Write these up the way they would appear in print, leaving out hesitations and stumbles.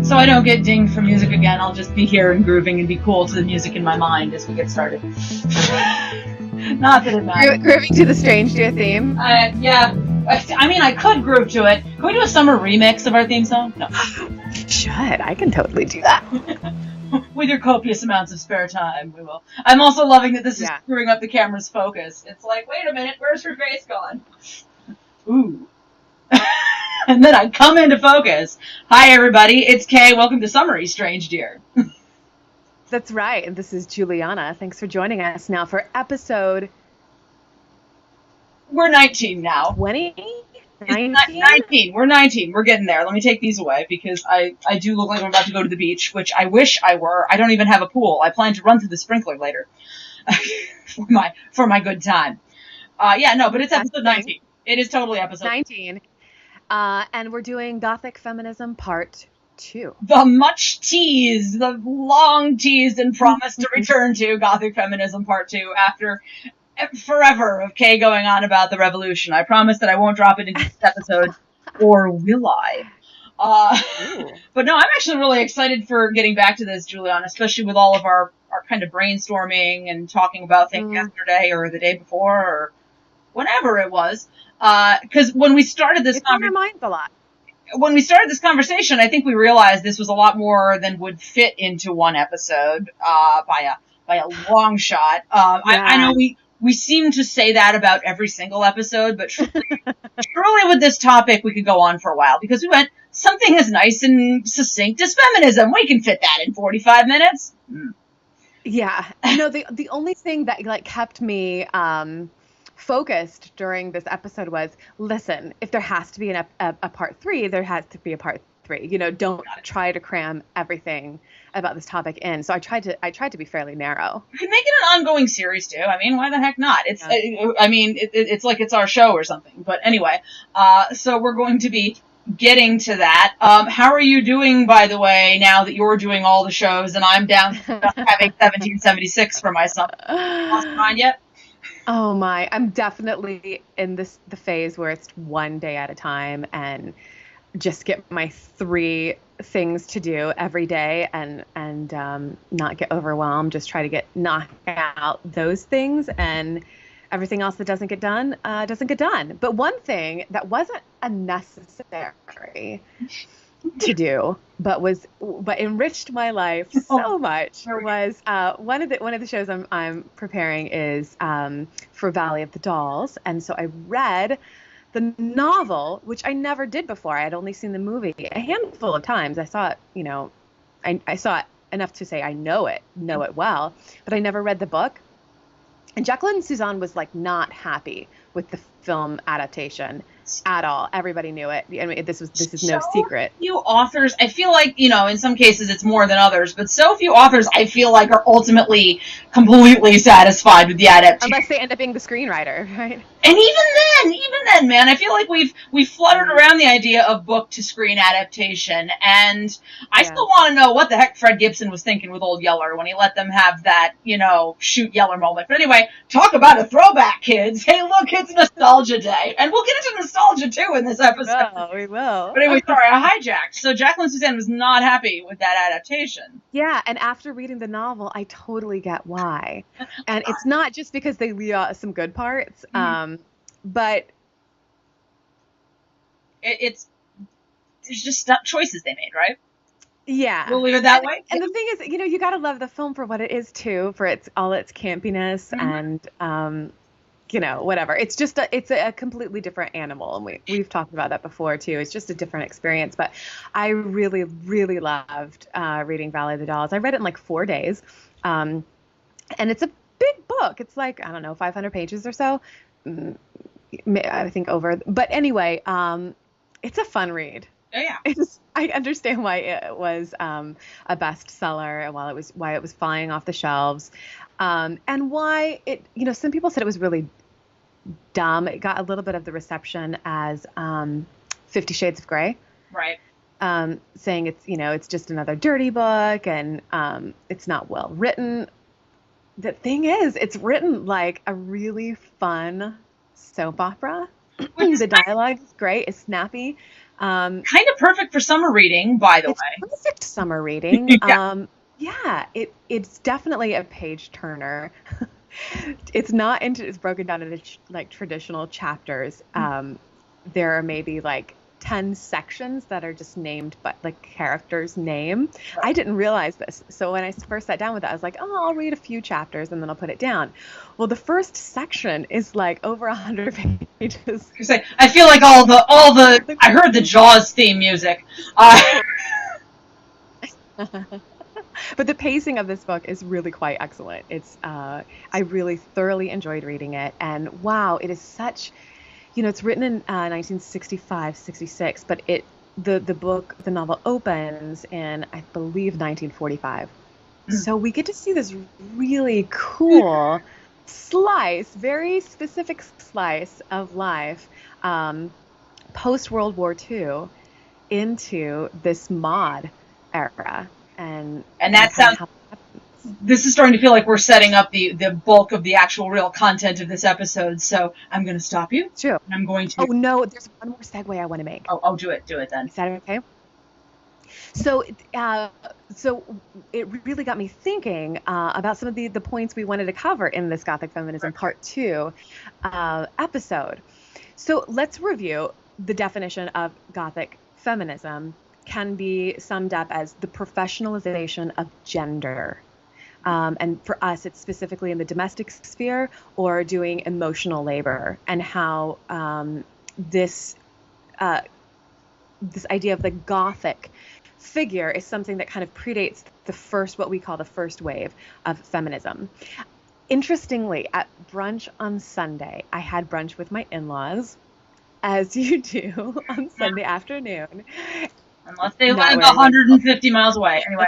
So I don't get dinged for music again. I'll just be here and grooving and be cool to the music in my mind as we get started. Not that it matters. Grooving to the Strange Deer theme? Yeah. I mean, I could groove to it. Can we do a summer remix of our theme song? No. Should. I can totally do that. With your copious amounts of spare time, we will. I'm also loving that this is screwing up the camera's focus. It's like, wait a minute, where's her face gone? Ooh. And then I come into focus. Hi, everybody. It's Kay. Welcome to Summary, Strange Deer. That's right. And this is Juliana. Thanks for joining us now for episode... We're 19 now. 20? 19? We're 19. We're getting there. Let me take these away because I do look like I'm about to go to the beach, which I wish I were. I don't even have a pool. I plan to run through the sprinkler later for my good time. But it's episode 19. It is totally episode 19. And we're doing Gothic Feminism Part 2. The much teased, the long teased and promised to return to Gothic Feminism Part 2 after forever of Kay going on about the revolution. I promise that I won't drop it into this episode, or will I? But no, I'm actually really excited for getting back to this, Juliana, especially with all of our kind of brainstorming and talking about things yesterday or the day before or whenever it was. Because when we started this when we started this conversation, I think we realized this was a lot more than would fit into one episode by a long shot. I know we seem to say that about every single episode, but truly with this topic, we could go on for a while because we went something as nice and succinct as feminism. We can fit that in 45 minutes. Yeah. The only thing that kept me focused during this episode was, listen, if there has to be a part 3, there has to be a part 3. Don't try to cram everything about this topic in. So I tried to be fairly narrow. You could make it an ongoing series too. I mean, why the heck not? It's it's like it's our show or something. But anyway, so we're going to be getting to that. How are you doing, by the way, now that you're doing all the shows and I'm down having 1776 for my son? Lost your mind yet? Oh my, I'm definitely in the phase where it's one day at a time and just get my 3 things to do every day and not get overwhelmed. Just try to knock out those things, and everything else that doesn't get done. But one thing that wasn't unnecessary to do, but enriched my life so much was one of the shows I'm preparing is for Valley of the Dolls, and so I read the novel, which I never did before. I had only seen the movie a handful of times. I saw it, I saw it enough to say I know it well, but I never read the book. And Jacqueline Suzanne was not happy with the film adaptation at all. Everybody knew it. I mean, this is no secret. Few authors, I feel like, in some cases it's more than others, but so few authors I feel like are ultimately completely satisfied with the adaptation. Unless they end up being the screenwriter, right? And even then, man, I feel like we've fluttered around the idea of book to screen adaptation, and I still want to know what the heck Fred Gibson was thinking with Old Yeller when he let them have that, shoot Yeller moment. But anyway, talk about a throwback, kids. Hey, look, it's Nostalgia Day, and we'll get into nostalgia too in this episode. We will. But anyway, sorry, I hijacked. So Jacqueline Suzanne was not happy with that adaptation. Yeah, and after reading the novel, I totally get why. And it's not just because they leave out some good parts, but there's just choices they made, right? Yeah. We'll leave it that way. And the thing is, you got to love the film for what it is too, for all its campiness and whatever. It's just it's a completely different animal, and we've talked about that before too. It's just a different experience. But I really, really loved reading Valley of the Dolls. I read it in 4 days, and it's a big book. It's 500 pages or so. I think over. But anyway, it's a fun read. Oh, yeah. I understand why it was a bestseller, and why it was flying off the shelves, and why it. Some people said it was really dumb. It got a little bit of the reception as 50 Shades of Grey, right? Saying it's just another dirty book, and it's not well written. The thing is, it's written like a really fun soap opera. The dialogue is great. It's snappy. Kind of perfect for summer reading, by the It's way. perfect summer reading. Yeah. Yeah, it's definitely a page turner. It's broken down into like traditional chapters. There are maybe like 10 sections that are just named but like character's name. I didn't realize this. So when I first sat down with it, I was like, oh, I'll read a few chapters and then I'll put it down. Well, the first section is like over 100 pages. I feel like I heard the Jaws theme music. But the pacing of this book is really quite excellent. I really thoroughly enjoyed reading it. And wow, it is such, it's written in 1965, 66, but the novel opens in, I believe, 1945. So we get to see this really cool very specific slice of life, post World War II into this mod era. And that sounds. This is starting to feel like we're setting up the bulk of the actual real content of this episode. So I'm going to stop you. True. And I'm going to. Oh no, there's one more segue I want to make. Oh, do it then. Is that okay? So it really got me thinking about some of the points we wanted to cover in this Gothic Feminism Part 2 episode. So let's review the definition of Gothic feminism. Can be summed up as the professionalization of gender. And for us, it's specifically in the domestic sphere or doing emotional labor, and how this idea of the Gothic figure is something that kind of predates what we call the first wave of feminism. Interestingly, at brunch on Sunday, I had brunch with my in-laws, as you do on Sunday afternoon. Unless they live 150 miles away. Anyway.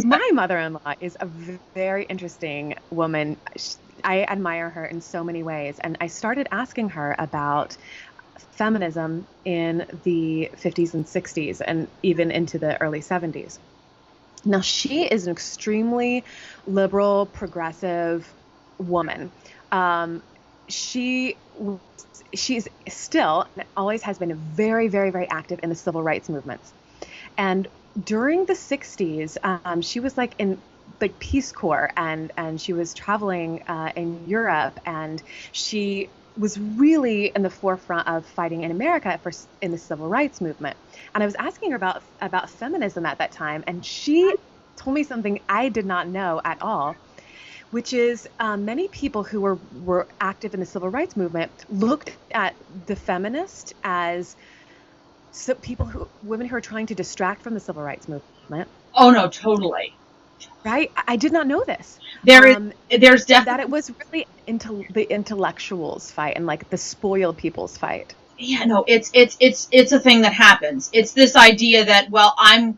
My mother-in-law is a very interesting woman. I admire her in so many ways. And I started asking her about feminism in the 50s and 60s and even into the early 70s. Now, she is an extremely liberal, progressive woman. She's still, and always has been, very, very, very active in the civil rights movements. And during the 60s, she was in Peace Corps, and she was traveling in Europe, and she was really in the forefront of fighting in America in the civil rights movement. And I was asking her about feminism at that time, and she told me something I did not know at all, which is many people who were active in the civil rights movement looked at the feminist as women who are trying to distract from the civil rights movement. Oh no, totally. Right? I did not know this. There's definitely that it was really into the intellectuals fight and the spoiled people's fight. Yeah, no, it's a thing that happens. It's this idea that, well, I'm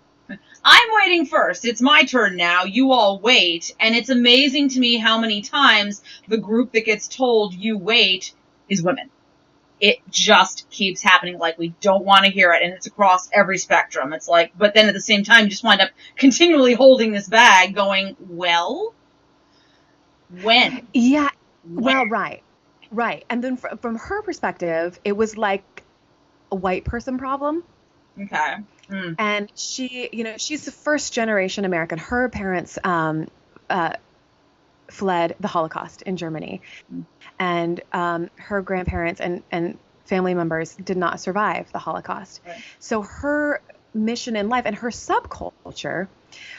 waiting first. It's my turn now. You all wait. And it's amazing to me how many times the group that gets told you wait is women. It just keeps happening. We don't want to hear it. And it's across every spectrum. It's but then at the same time, you just wind up continually holding this bag going, well, when? Yeah. Well, right. And then from her perspective, it was like a white person problem. Okay. And she's a first generation American. Her parents fled the Holocaust in Germany. And her grandparents and family members did not survive the Holocaust. Right. So her mission in life and her subculture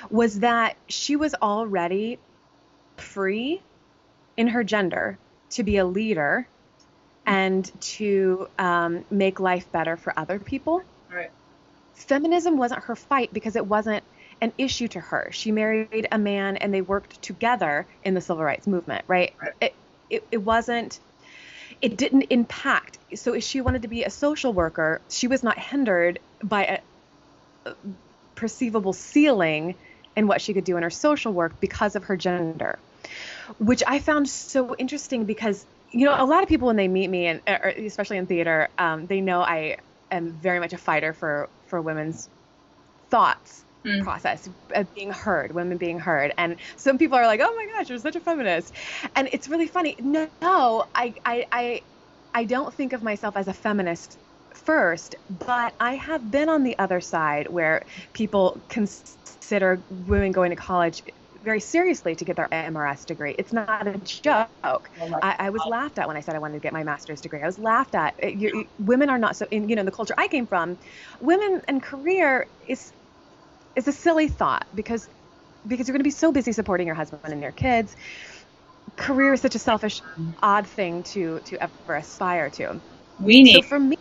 was that she was already free in her gender to be a leader and to make life better for other people. Right. Feminism wasn't her fight because it wasn't an issue to her. She married a man and they worked together in the civil rights movement, right? It didn't impact. So if she wanted to be a social worker, she was not hindered by a perceivable ceiling in what she could do in her social work because of her gender, which I found so interesting because, a lot of people when they meet me, and especially in theater, they know I am very much a fighter for women's thoughts process of being heard, women being heard. And some people are like, oh my gosh, you're such a feminist. And it's really funny. No, I don't think of myself as a feminist first, but I have been on the other side where people consider women going to college very seriously to get their MRS degree. It's not a joke. Oh my I was God. laughed at when I said I wanted to get my master's degree. I was laughed at. Women are not so in the culture I came from. Women and career is a silly thought because you're going to be so busy supporting your husband and your kids. Career is such a selfish, odd thing to ever aspire to. We So need for me,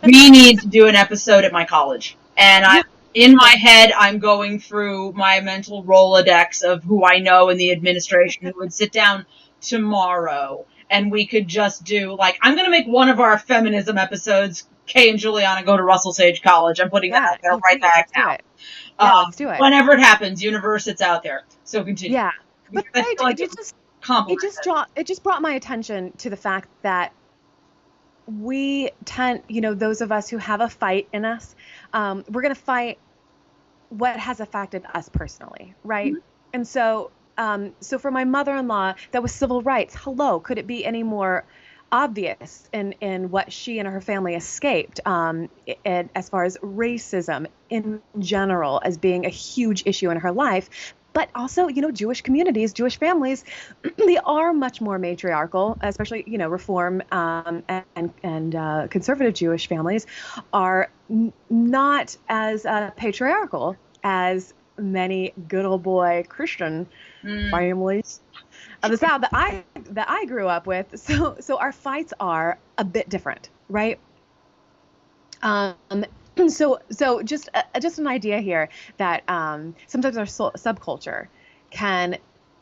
we need to do an episode at my college. And yeah, in my head, I'm going through my mental Rolodex of who I know in the administration who would sit down tomorrow. And we could just do, like, I'm going to make one of our feminism episodes, Kay and Juliana go to Russell Sage College. I'm putting that yeah. out there Oh, right please, back let's do now. it. Yeah, let's do it. Whenever it happens, universe, it's out there. So continue. Yeah, but Because I feel like it compliments just brought my attention to the fact that we tend, those of us who have a fight in us, we're going to fight what has affected us personally, right? And so for my mother-in-law, that was civil rights. Hello, could it be any more obvious in what she and her family escaped, and as far as racism in general as being a huge issue in her life? But also, Jewish communities, Jewish families, they are much more matriarchal, especially, Reform and conservative Jewish families are not as patriarchal as many good old boy Christian families of the South that I grew up with. So our fights are a bit different, right? Um, so just an idea here that sometimes our subculture can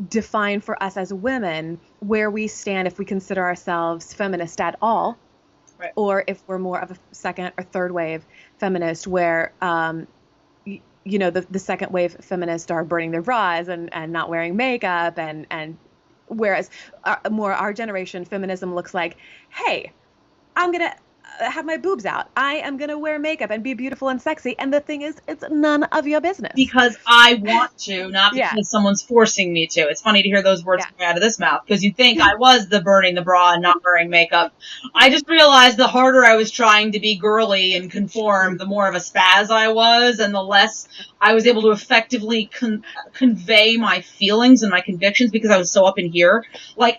define for us as women where we stand if we consider ourselves feminist at all, right. or if we're more of a second or third wave feminist, where the second wave feminists are burning their bras and not wearing makeup, and whereas our generation feminism looks like, hey, I'm gonna have my boobs out. I am gonna wear makeup and be beautiful and sexy. And the thing is, it's none of your business. Because I want to, not Yeah. because someone's forcing me to. It's funny to hear those words Yeah. coming out of this mouth, because you'd think I was the burning the bra and not wearing makeup. I just realized the harder I was trying to be girly and conform, the more of a spaz I was, and the less I was able to effectively convey my feelings and my convictions because I was so up in here.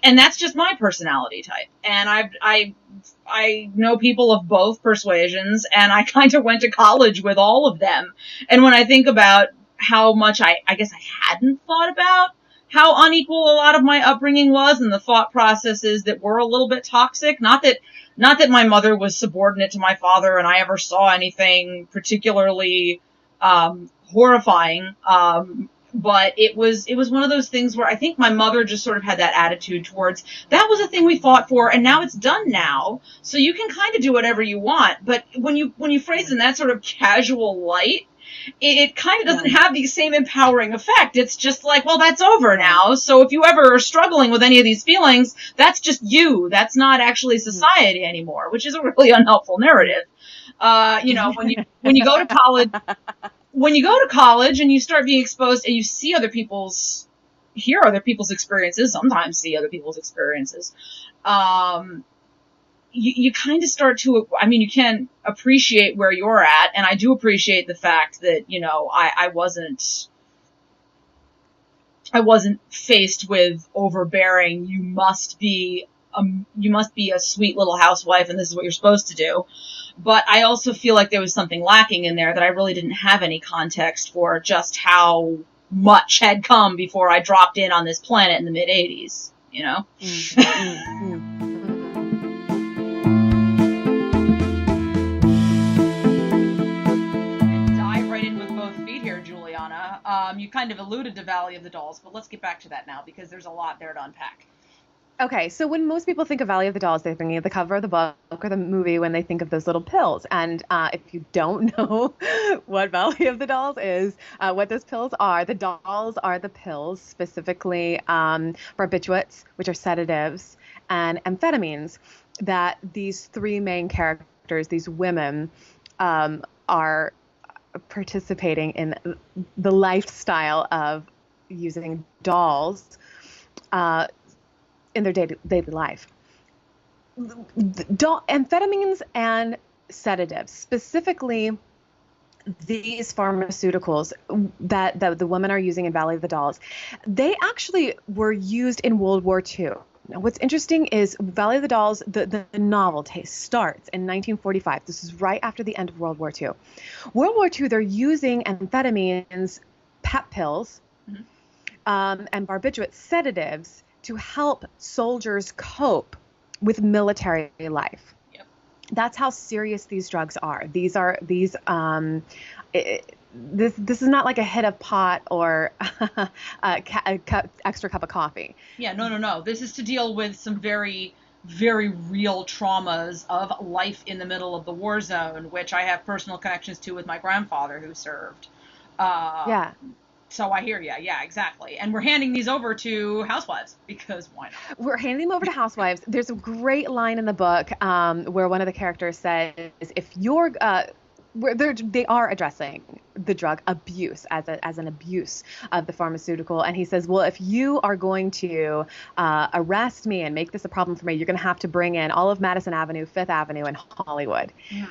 And that's just my personality type. And I know people of both persuasions, and I kind of went to college with all of them. And when I think about how much I guess I hadn't thought about how unequal a lot of my upbringing was, and the thought processes that were a little bit toxic. Not that my mother was subordinate to my father and I ever saw anything particularly horrifying. But it was one of those things where I think my mother just sort of had that attitude towards, that was a thing we fought for, and now it's done now, so you can kind of do whatever you want. But when you phrase it in that sort of casual light, it kind of doesn't have the same empowering effect. It's just like, well, that's over now. So if you ever are struggling with any of these feelings, that's just you. That's not actually society anymore, which is a really unhelpful narrative. When you go to college, and you start being exposed and you see hear other people's experiences, sometimes see other people's experiences, you kind of start to, you can appreciate where you're at. And I do appreciate the fact that, I wasn't faced with overbearing, you must be a sweet little housewife and this is what you're supposed to do. But I also feel like there was something lacking in there, that I really didn't have any context for just how much had come before I dropped in on this planet in the mid 80s, Dive right in with both feet here, Juliana. You kind of alluded to Valley of the Dolls, but let's get back to that now because there's a lot there to unpack. Okay, so when most people think of Valley of the Dolls, they're thinking of the cover of the book or the movie when they think of those little pills. And if you don't know what Valley of the Dolls is, what those pills are, the dolls are the pills, specifically barbiturates, which are sedatives, and amphetamines, that these three main characters, these women, are participating in the lifestyle of using dolls in their daily life. Amphetamines and sedatives, specifically these pharmaceuticals that the women are using in Valley of the Dolls. They actually were used in World War II. Now, what's interesting is Valley of the Dolls, the novel starts in 1945. This is right after the end of World War II. World War II, they're using amphetamines, pep pills, and barbiturate sedatives to help soldiers cope with military life. That's how serious these drugs are. This is not like a hit of pot or extra cup of coffee. Yeah, no. This is to deal with some very, very real traumas of life in the middle of the war zone, which I have personal connections to with my grandfather who served. Yeah. So I hear you. Yeah, exactly. And we're handing these over to housewives because why not? We're handing them over to housewives. There's a great line in the book where one of the characters says, if you're they are addressing the drug abuse as an abuse of the pharmaceutical. And he says, well, if you are going to arrest me and make this a problem for me, you're going to have to bring in all of Madison Avenue, Fifth Avenue, and Hollywood. Yeah.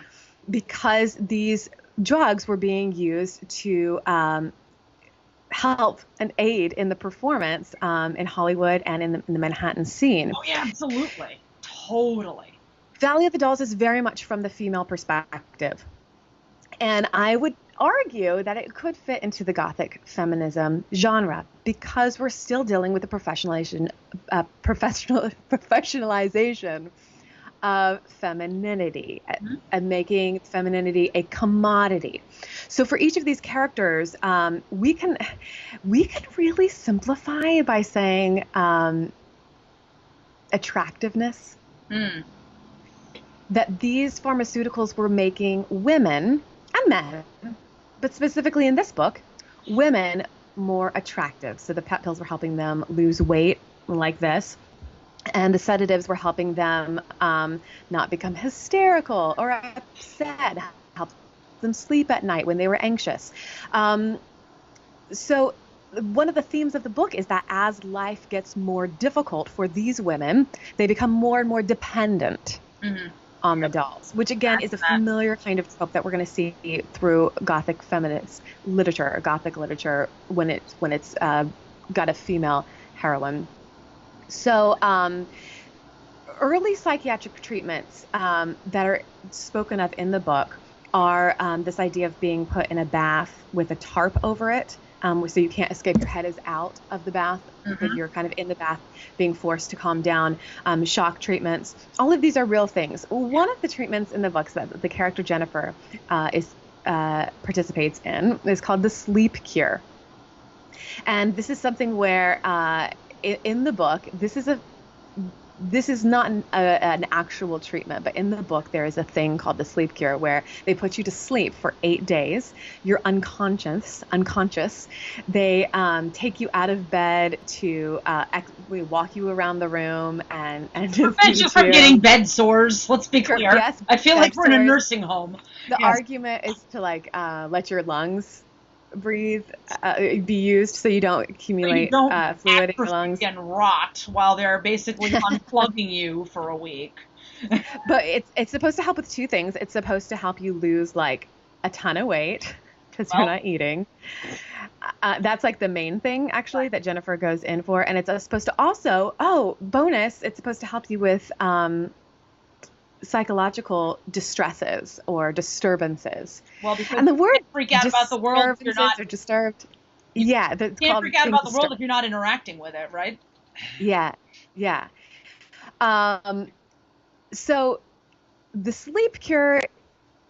Because these drugs were being used to help and aid in the performance in Hollywood and in the Manhattan scene. Oh, yeah, absolutely. Totally. Valley of the Dolls is very much from the female perspective. And I would argue that it could fit into the Gothic feminism genre because we're still dealing with the professionalization of femininity and making femininity a commodity. So for each of these characters, we can really simplify by saying attractiveness. That these pharmaceuticals were making women and men, but specifically in this book, women more attractive. So the pep pills were helping them lose weight like this. And the sedatives were helping them not become hysterical or upset, help them sleep at night when they were anxious. So one of the themes of the book is that as life gets more difficult for these women, they become more and more dependent on the dolls, which again is a familiar kind of trope that we're going to see through Gothic feminist literature or Gothic literature when it's got a female heroine. So early psychiatric treatments that are spoken of in the book are this idea of being put in a bath with a tarp over it. So you can't escape. Your head is out of the bath, but you're kind of in the bath being forced to calm down. Shock treatments. All of these are real things. One of the treatments in the books that the character Jennifer participates in is called the sleep cure. And this is something where in the book, this is not an actual treatment, but in the book there is a thing called the sleep cure where they put you to sleep for 8 days. You're unconscious. They take you out of bed to walk you around the room and prevent you from getting bed sores. Let's be clear. Yes, I feel like we're in a nursing home. The argument is to let your lungs breathe, be used so you don't accumulate fluid in your lungs and rot while they're basically unplugging you for a week. But it's supposed to help with two things. It's supposed to help you lose like a ton of weight because you're not eating. That's like the main thing actually that Jennifer goes in for, and it's supposed to also bonus. It's supposed to help you with psychological distresses or disturbances. Well, because and the word you can't freak out about the world if you're not disturbed. Yeah, you can't freak out about the world if you're not interacting with it, right? Yeah. So the sleep cure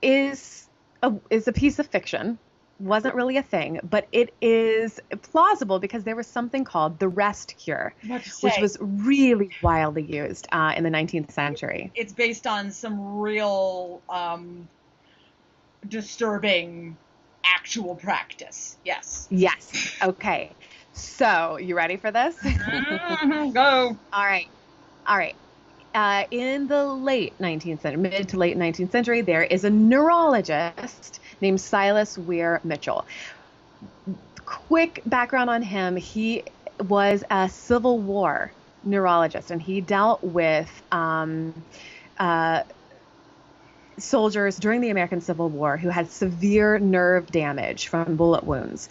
is a piece of fiction. Wasn't really a thing, but it is plausible because there was something called the rest cure, which was really widely used in the 19th century. It's based on some real disturbing actual practice. Yes. Okay. So you ready for this? Go. All right. In the late 19th century, mid to late 19th century, there is a neurologist named Silas Weir Mitchell. Quick background on him. He was a Civil War neurologist, and he dealt with soldiers during the American Civil War who had severe nerve damage from bullet wounds.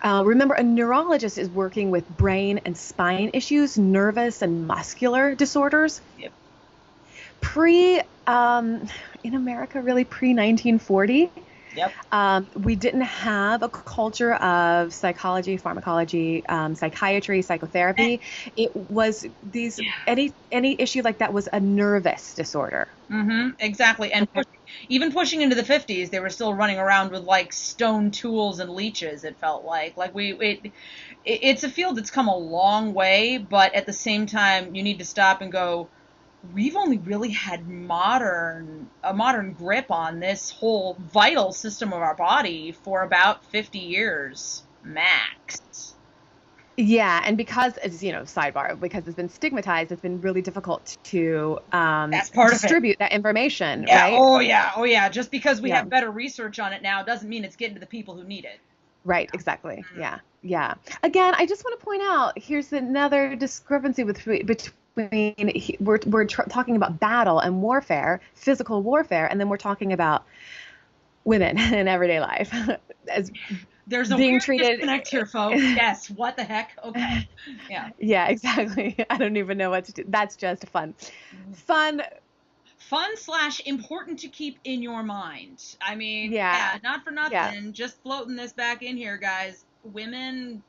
Remember, a neurologist is working with brain and spine issues, nervous and muscular disorders. Yep. In America, really pre-1940. Yep. We didn't have a culture of psychology, pharmacology, psychiatry, psychotherapy. It was any issue like that was a nervous disorder. Mm-hmm, exactly. And even pushing into the 50s, they were still running around with like stone tools and leeches. It felt like it's a field that's come a long way, but at the same time, you need to stop and go, we've only really had a modern grip on this whole vital system of our body for about 50 years max. Yeah, and because sidebar, because it's been stigmatized, it's been really difficult to distribute that information, yeah. right? Oh yeah. Just because we have better research on it now doesn't mean it's getting to the people who need it. Right, exactly. Mm-hmm. Yeah. Again, I just want to point out, here's another discrepancy between we're talking about battle and warfare, physical warfare, and then we're talking about women in everyday life as there's a being weird treated. Disconnect here, folks. Yes. What the heck? Okay. Yeah. Yeah, exactly. I don't even know what to do. That's just fun. / important to keep in your mind. I mean, not for nothing. Yeah. Just floating this back in here, guys. Women,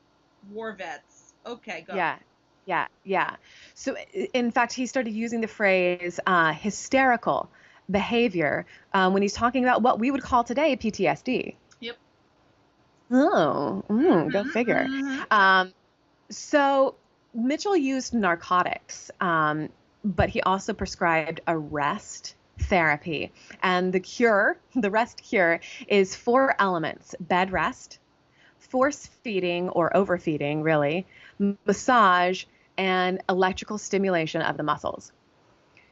war vets. Okay, go. Yeah. So, in fact, he started using the phrase hysterical behavior when he's talking about what we would call today PTSD. Yep. Oh, go figure. Mm-hmm. So Mitchell used narcotics, but he also prescribed a rest therapy. And the rest cure is 4 elements: bed rest, force feeding or overfeeding, really, massage, and electrical stimulation of the muscles.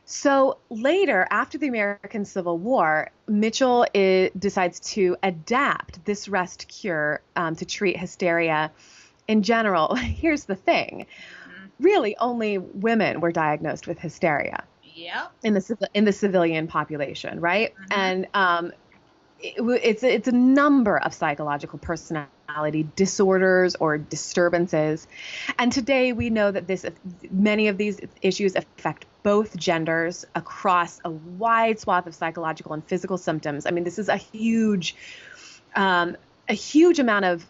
So later, after the American Civil War, Mitchell decides to adapt this rest cure to treat hysteria in general. Here's the thing. Really, only women were diagnosed with hysteria. Yeah. In the civilian population, right? Mm-hmm. And it's a number of psychological personality disorders or disturbances. And today we know that many of these issues affect both genders across a wide swath of psychological and physical symptoms. I mean, this is a huge amount of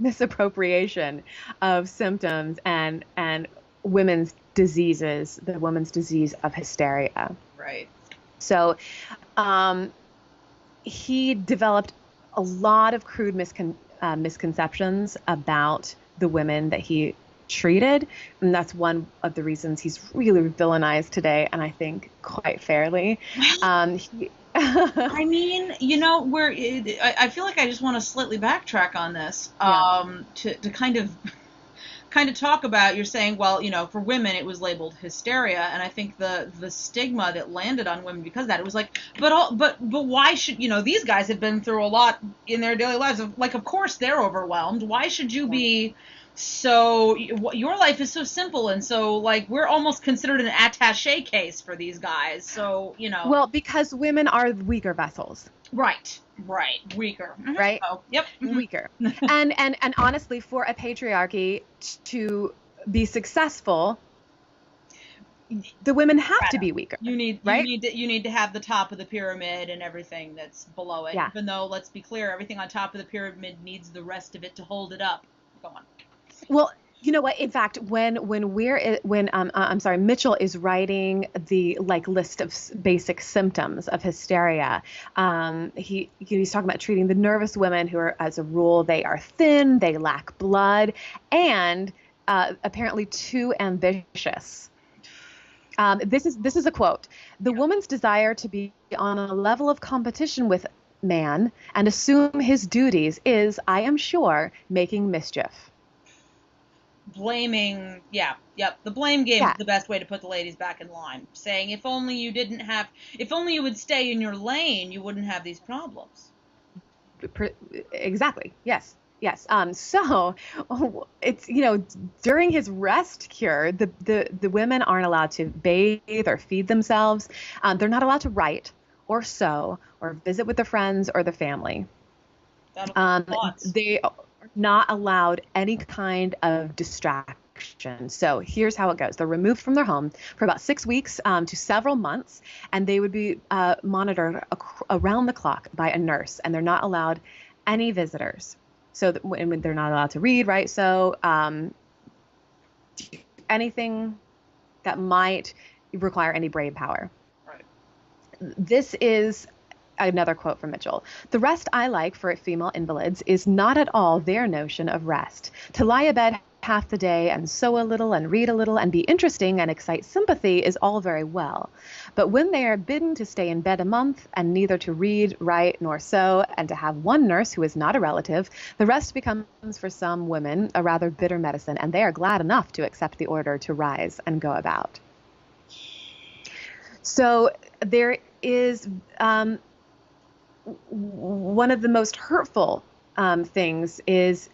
misappropriation of symptoms and women's diseases, the women's disease of hysteria. Right. So he developed a lot of crude misconceptions about the women that he treated, and that's one of the reasons he's really villainized today, and I think quite fairly. I mean, I feel like I just want to slightly backtrack on this to kind of talk about, you're saying, well, for women it was labeled hysteria, and I think the stigma that landed on women because of that, it was like, but why should, these guys have been through a lot in their daily lives, of course they're overwhelmed. Why should you be so, your life is so simple, and so we're almost considered an attaché case for these guys, so well, because women are weaker vessels. Right, weaker. Mm-hmm. Right? Oh, yep. Weaker. and honestly, for a patriarchy to be successful, the women have to be weaker. You need to have the top of the pyramid and everything that's below it. Yeah. Even though, let's be clear, everything on top of the pyramid needs the rest of it to hold it up. Go on. Well, you know what? In fact, when Mitchell is writing the list of basic symptoms of hysteria, he's talking about treating the nervous women who are, as a rule, they are thin, they lack blood, and apparently too ambitious. This is a quote: "The woman's desire to be on a level of competition with man and assume his duties is, I am sure, making mischief." Blaming, the blame game is the best way to put the ladies back in line. Saying, if only you would stay in your lane, you wouldn't have these problems. Exactly. Yes. So it's, during his rest cure, the women aren't allowed to bathe or feed themselves. They're not allowed to write or sew or visit with their friends or the family. That'll be lots. They are not allowed any kind of distraction. So here's how it goes. They're removed from their home for about 6 weeks to several months, and they would be monitored around the clock by a nurse, and they're not allowed any visitors. So when they're not allowed to read, right? So anything that might require any brain power. Right. This is another quote from Mitchell. The rest I like for female invalids is not at all their notion of rest. To lie abed half the day and sew a little and read a little and be interesting and excite sympathy is all very well. But when they are bidden to stay in bed a month and neither to read, write, nor sew, and to have one nurse who is not a relative, the rest becomes for some women a rather bitter medicine, and they are glad enough to accept the order to rise and go about. So there is one of the most hurtful things is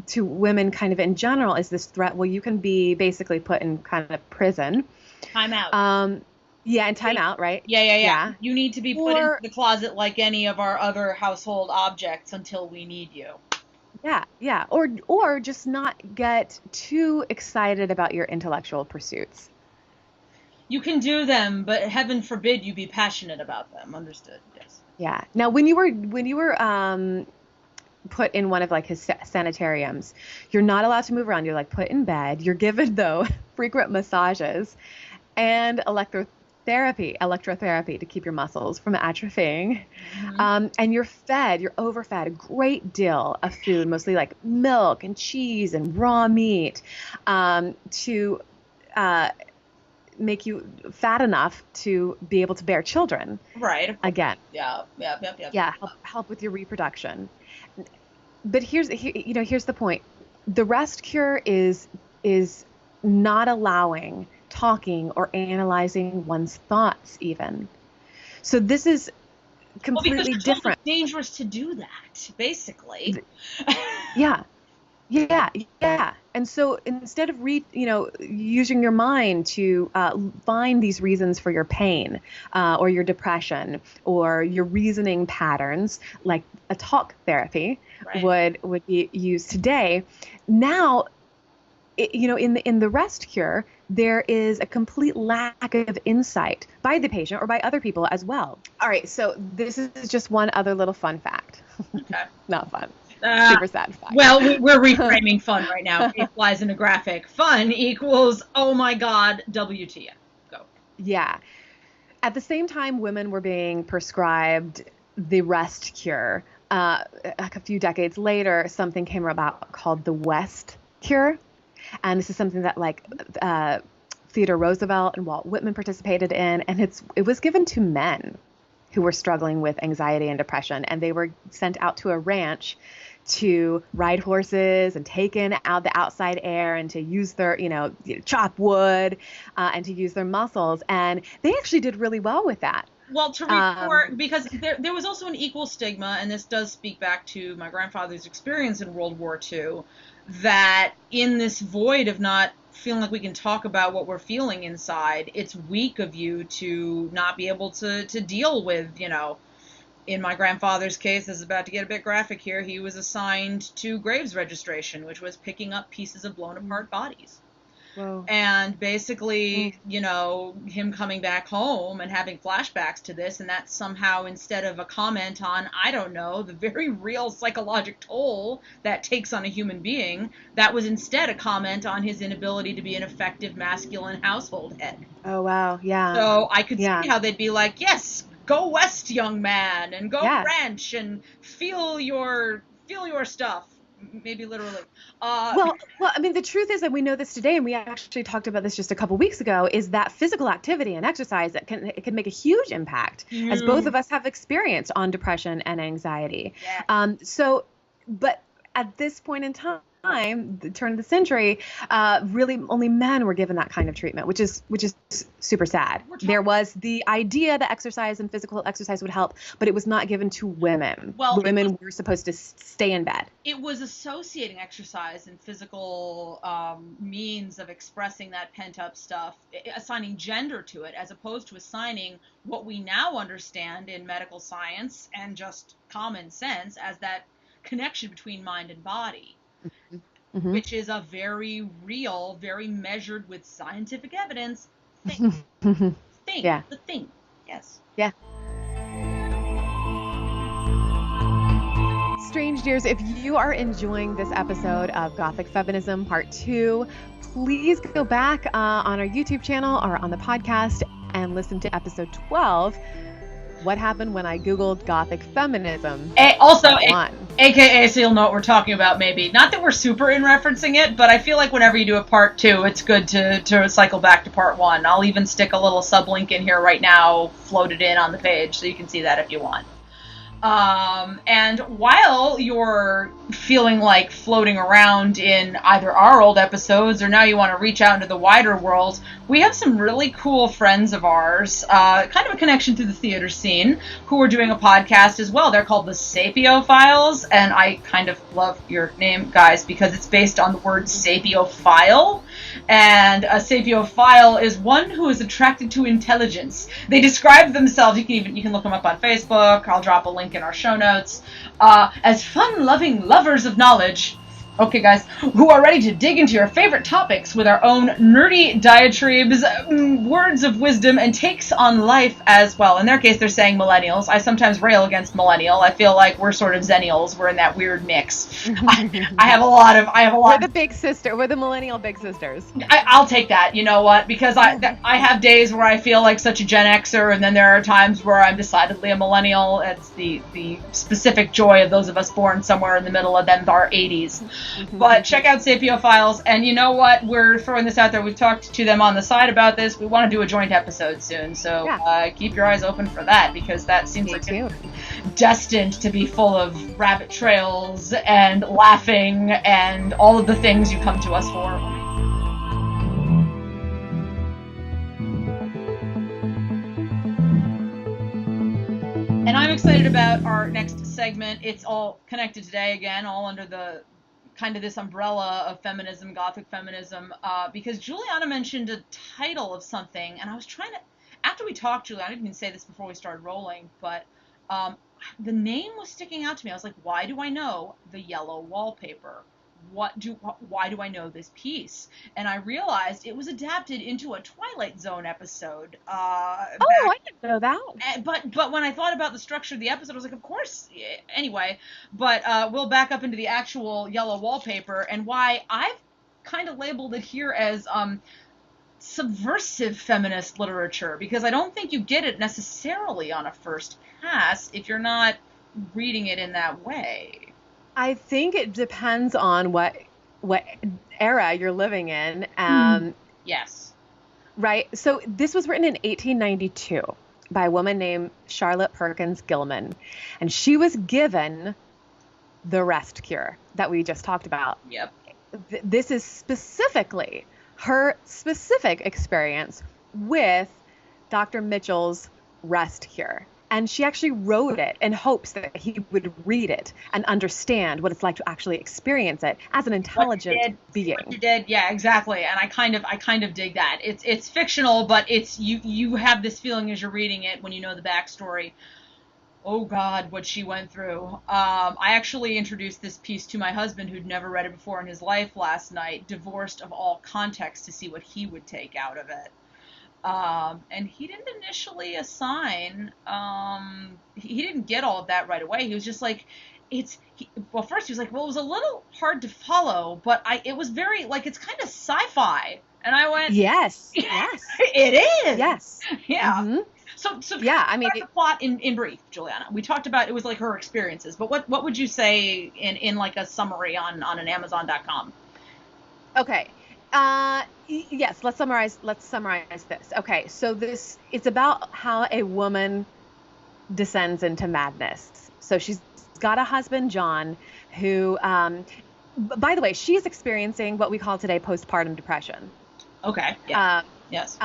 to women kind of in general is this threat. Well, you can be basically put in kind of prison. Time out. Yeah, and time out, right? Yeah. You need to be put into the closet like any of our other household objects until we need you. Yeah. Or just not get too excited about your intellectual pursuits. You can do them, but heaven forbid you be passionate about them. Understood? Yes. Yeah. Now, when you were put in one of like his sanitariums, you're not allowed to move around. You're like put in bed. You're given though frequent massages and electrotherapy to keep your muscles from atrophying. Mm-hmm. And you're overfed a great deal of food, mostly like milk and cheese and raw meat, to make you fat enough to be able to bear children. Right. Again. Yeah. Help with your reproduction. But here's the point. The rest cure is not allowing talking or analyzing one's thoughts even. So this is completely different. It's dangerous to do that, basically. Yeah. And so instead of using your mind to find these reasons for your pain or your depression or your reasoning patterns, like a talk therapy would be used today. Now, in the rest cure, there is a complete lack of insight by the patient or by other people as well. All right, so this is just one other little fun fact. Okay. Not fun. Super sad fact. Well, we're reframing fun right now. It flies in a graphic. Fun equals, oh my God, WTF. Go. Yeah. At the same time, women were being prescribed the rest cure. A few decades later, something came about called the West cure. And this is something that Theodore Roosevelt and Walt Whitman participated in. And it was given to men who were struggling with anxiety and depression. And they were sent out to a ranch to ride horses and take in the outside air and to use their, chop wood and to use their muscles. And they actually did really well with that. Well, to report, because there was also an equal stigma, and this does speak back to my grandfather's experience in World War II, that in this void of not feeling like we can talk about what we're feeling inside, it's weak of you to not be able to deal with, in my grandfather's case, this is about to get a bit graphic here, he was assigned to graves registration, which was picking up pieces of blown apart bodies. Whoa. And basically, him coming back home and having flashbacks to this, and that somehow, instead of a comment on, I don't know, the very real psychological toll that takes on a human being, that was instead a comment on his inability to be an effective masculine household head. Oh, wow. Yeah. So I could see how they'd be like, yes, go west, young man, and go ranch and feel your stuff. Maybe literally. Well, I mean, the truth is that we know this today, and we actually talked about this just a couple weeks ago, is that physical activity and exercise it can make a huge impact, as both of us have experienced, on depression and anxiety. Yeah. But at this point in time, the turn of the century, really only men were given that kind of treatment, which is super sad. There was the idea that exercise and physical exercise would help, but it was not given to women. Well, women were supposed to stay in bed. It was associating exercise and physical means of expressing that pent-up stuff, assigning gender to it, as opposed to assigning what we now understand in medical science and just common sense as that connection between mind and body, which is a very real, very measured with scientific evidence thing. Yeah. The thing. Yes. Yeah. Strange Dears, if you are enjoying this episode of Gothic Feminism Part 2, please go back on our YouTube channel or on the podcast and listen to episode 12, What Happened When I Googled Gothic Feminism. Also, AKA, so you'll know what we're talking about, maybe. Not that we're super in referencing it, but I feel like whenever you do a part 2, it's good to cycle back to part 1. I'll even stick a little sublink in here right now, floated in on the page, so you can see that if you want. And while you're feeling like floating around in either our old episodes or now you want to reach out into the wider world, we have some really cool friends of ours, kind of a connection to the theater scene, who are doing a podcast as well. They're called the Sapio Files, and I kind of love your name, guys, because it's based on the word sapiophile. And a sapiophile is one who is attracted to intelligence. They describe themselves, you can look them up on Facebook, I'll drop a link in our show notes, as fun-loving lovers of knowledge. Okay, guys, who are ready to dig into your favorite topics with our own nerdy diatribes, words of wisdom, and takes on life as well. In their case, they're saying millennials. I sometimes rail against millennial. I feel like we're sort of zennials. We're in that weird mix. I have a lot. We're the big sister. We're the millennial big sisters. I'll take that. You know what? Because I have days where I feel like such a Gen Xer, and then there are times where I'm decidedly a millennial. It's the specific joy of those of us born somewhere in the middle of them, our 80s. But check out Sapio Files, and you know what? We're throwing this out there. We've talked to them on the side about this. We want to do a joint episode soon, so keep your eyes open for that, because that seems like it's destined to be full of rabbit trails and laughing and all of the things you come to us for. And I'm excited about our next segment. It's all connected today, again, all under the kind of this umbrella of feminism, Gothic feminism, because Juliana mentioned a title of something, and I was trying to, after we talked, Juliana, I didn't even say this before we started rolling, but the name was sticking out to me. I was like, why do I know the yellow wallpaper? Why do I know this piece? And I realized it was adapted into a Twilight Zone episode. I didn't know that. But when I thought about the structure of the episode, I was like, of course. Anyway, but we'll back up into the actual yellow wallpaper and why I've kind of labeled it here as subversive feminist literature, because I don't think you get it necessarily on a first pass if you're not reading it in that way. I think it depends on what era you're living in. Yes. Right. So this was written in 1892 by a woman named Charlotte Perkins Gilman, and she was given the rest cure that we just talked about. Yep. This is specifically her specific experience with Dr. Mitchell's rest cure. And she actually wrote it in hopes that he would read it and understand what it's like to actually experience it as an intelligent being. What you did, yeah, exactly. And I kind of dig that. It's fictional, but it's you have this feeling as you're reading it when you know the backstory. Oh God, what she went through. I actually introduced this piece to my husband, who'd never read it before in his life, last night, divorced of all context, to see what he would take out of it. And he didn't initially assign, he didn't get all of that right away. He was just like, first he was like, well, it was a little hard to follow, but it was very, like, it's kind of sci-fi. And I went, yes, it is. Yes. Yeah. Mm-hmm. So yeah, I mean, the plot in brief, Juliana. We talked about, it was like her experiences, but what would you say in like a summary on an Amazon.com? Okay. Yes, let's summarize this. Okay, so it's about how a woman descends into madness. So she's got a husband, John, who, by the way, she is experiencing what we call today postpartum depression. Okay. Yeah. Yes.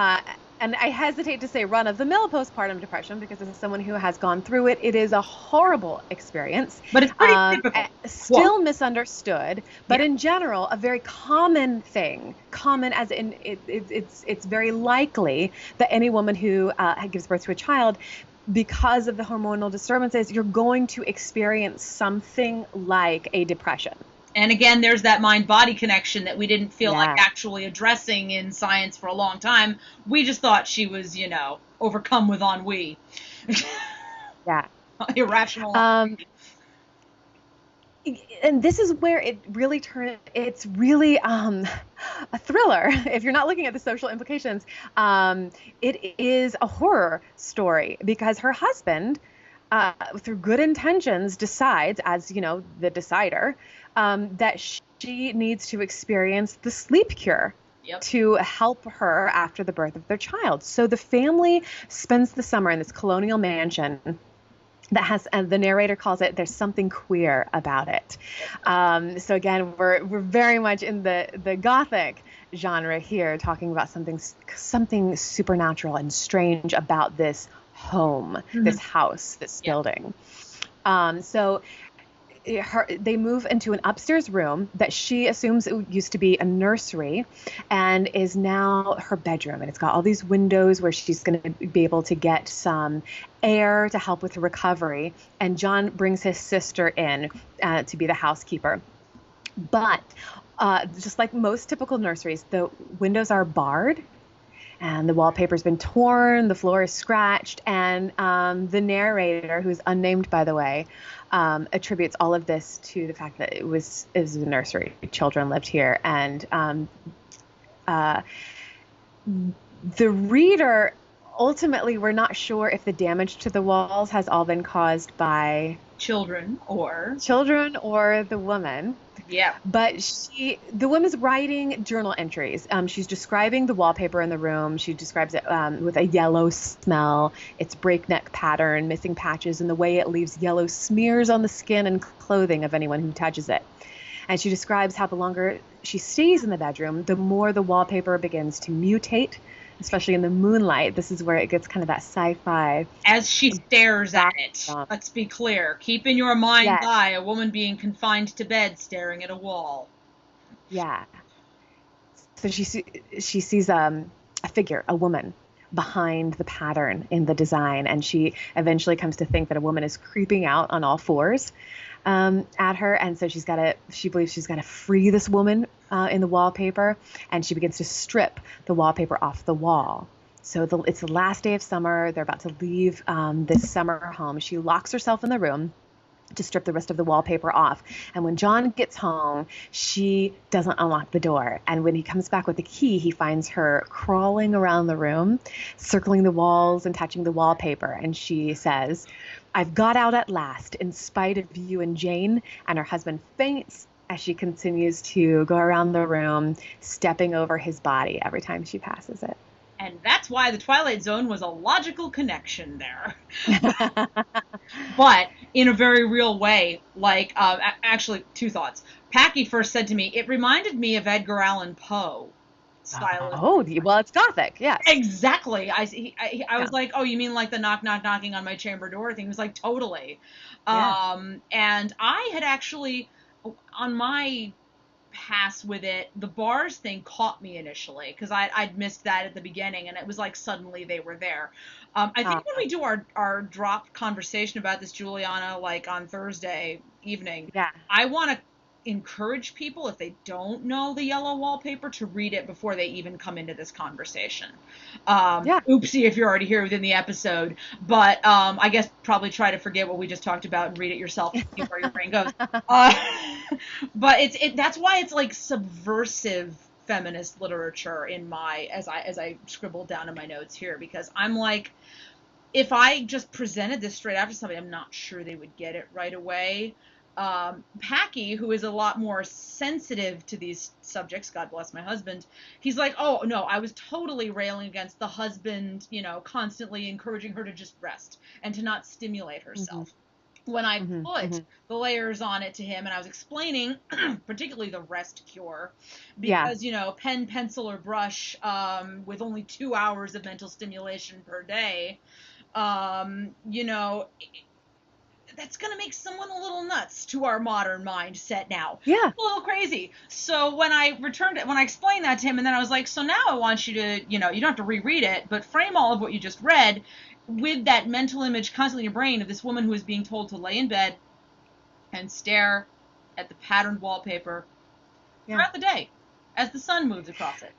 and I hesitate to say run-of-the-mill postpartum depression because as someone who has gone through it, it is a horrible experience. But it's pretty typical. Quote. Still misunderstood, but Yeah. in general, a very common thing. Common as in it's very likely that any woman who gives birth to a child, because of the hormonal disturbances, you're going to experience something like a depression. And again, there's that mind-body connection that we didn't feel like Yeah. actually addressing in science for a long time. We just thought she was, overcome with ennui. Yeah. Irrational. And this is where it really it's really a thriller. If you're not looking at the social implications, it is a horror story because her husband, through good intentions, decides, as the decider, that she needs to experience the sleep cure. Yep. To help her after the birth of their child. So the family spends the summer in this colonial mansion that has, and the narrator calls it, there's something queer about it. So again, we're very much in the Gothic genre here, talking about something supernatural and strange about this home, this house, this building. So they move into an upstairs room that she assumes it used to be a nursery and is now her bedroom. And it's got all these windows where she's going to be able to get some air to help with her recovery. And John brings his sister in to be the housekeeper. But just like most typical nurseries, the windows are barred. And the wallpaper's been torn, the floor is scratched, and the narrator, who's unnamed, by the way, attributes all of this to the fact that it was a nursery. Children lived here. And the reader, ultimately, we're not sure if the damage to the walls has all been caused by children or the woman. Yeah. But the woman's writing journal entries. She's describing the wallpaper in the room. She describes it with a yellow smell, its breakneck pattern, missing patches, and the way it leaves yellow smears on the skin and clothing of anyone who touches it. And she describes how the longer she stays in the bedroom, the more the wallpaper begins to mutate, especially in the moonlight. This is where it gets kind of that sci-fi. As she stares at it, let's be clear. Keep in your mind's eye a woman being confined to bed staring at a wall. Yeah. So she sees a figure, a woman, behind the pattern in the design. And she eventually comes to think that a woman is creeping out on all fours at her. And so she believes she's got to free this woman in the wallpaper. And she begins to strip the wallpaper off the wall. So it's the last day of summer. They're about to leave this summer home. She locks herself in the room to strip the rest of the wallpaper off. And when John gets home, she doesn't unlock the door. And when he comes back with the key, he finds her crawling around the room, circling the walls and touching the wallpaper. And she says, "I've got out at last, in spite of you and Jane." And her husband faints as she continues to go around the room, stepping over his body every time she passes it. And that's why the Twilight Zone was a logical connection there. But in a very real way, like, actually, two thoughts. Packy first said to me, it reminded me of Edgar Allan Poe style. Oh, well, it's Gothic, yes. Exactly. I was like, oh, you mean like the knock, knock, knocking on my chamber door thing? He was like, totally. Yeah. And I had actually, on my pass with it, the bars thing caught me initially because I'd missed that at the beginning, and it was like suddenly they were there. I think when we do our drop conversation about this, Juliana, like on Thursday evening, I want to encourage people, if they don't know the yellow wallpaper, to read it before they even come into this conversation. Oopsie if you're already here within the episode, but I guess probably try to forget what we just talked about and read it yourself and see where your brain goes. But that's why it's like subversive feminist literature in my, as I scribbled down in my notes here, because I'm like, if I just presented this straight after somebody, I'm not sure they would get it right away. Packy, who is a lot more sensitive to these subjects, God bless my husband, he's like, oh, no, I was totally railing against the husband, constantly encouraging her to just rest and to not stimulate herself. when I Mm-hmm. put Mm-hmm. the layers on it to him and I was explaining particularly the rest cure, Yeah. because, pen, pencil, or brush, with only 2 hours of mental stimulation per day, um, you know, that's going to make someone a little nuts to our modern mindset now. Yeah. A little crazy. So when I explained that to him, and then I was like, so now I want you to, you don't have to reread it, but frame all of what you just read with that mental image constantly in your brain of this woman who is being told to lay in bed and stare at the patterned wallpaper Yeah. throughout the day as the sun moves across it.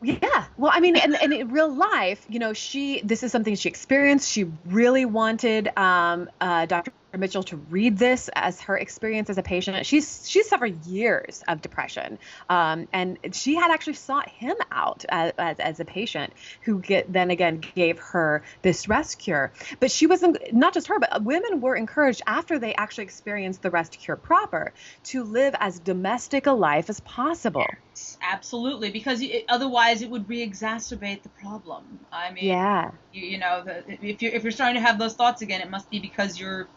Yeah. Well, I mean, and in real life, this is something she experienced. She really wanted Dr. Mitchell to read this as her experience as a patient. She's suffered years of depression, and she had actually sought him out as a patient who then again gave her this rest cure. But she wasn't, not just her, but women were encouraged after they actually experienced the rest cure proper to live as domestic a life as possible. Absolutely, because otherwise it would re-exacerbate the problem. I mean, Yeah. if you're starting to have those thoughts again, it must be because you're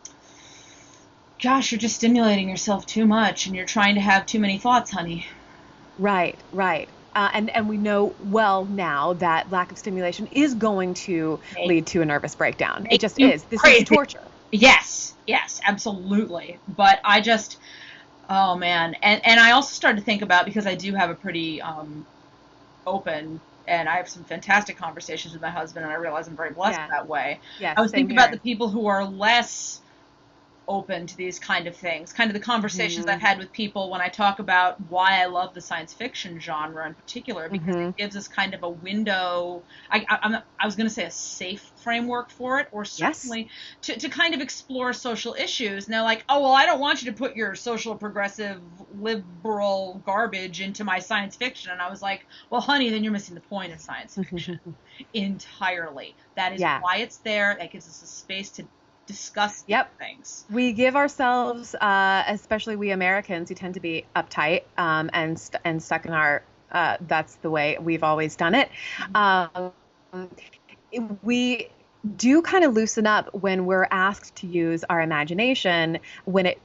just stimulating yourself too much, and you're trying to have too many thoughts, honey. Right, right. And we know well now that lack of stimulation is going to Make lead to a nervous breakdown. It make just you is. This is crazy. torture. Yes, absolutely. But I just, oh man, and I also started to think about, because I do have a pretty open, and I have some fantastic conversations with my husband, and I realize I'm very blessed Yeah. that way. I Yes, was same thinking about the here. people who are less open to these kind of things, kind of the conversations I've Hmm. had with people when I talk about why I love the science fiction genre in particular, because Hmm. it gives us kind of a window. I was going to say a safe framework for it, or Yes. certainly to kind of explore social issues. Now, like, oh, well, I don't want you to put your social, progressive, liberal garbage into my science fiction. And I was like, well, honey, then you're missing the point of science fiction entirely. That is Yeah. why it's there. That gives us a space to discuss these Yep. things. We give ourselves, especially we Americans, who tend to be uptight and stuck in our. That's the way we've always done it. Um, we do kind of loosen up when we're asked to use our imagination when it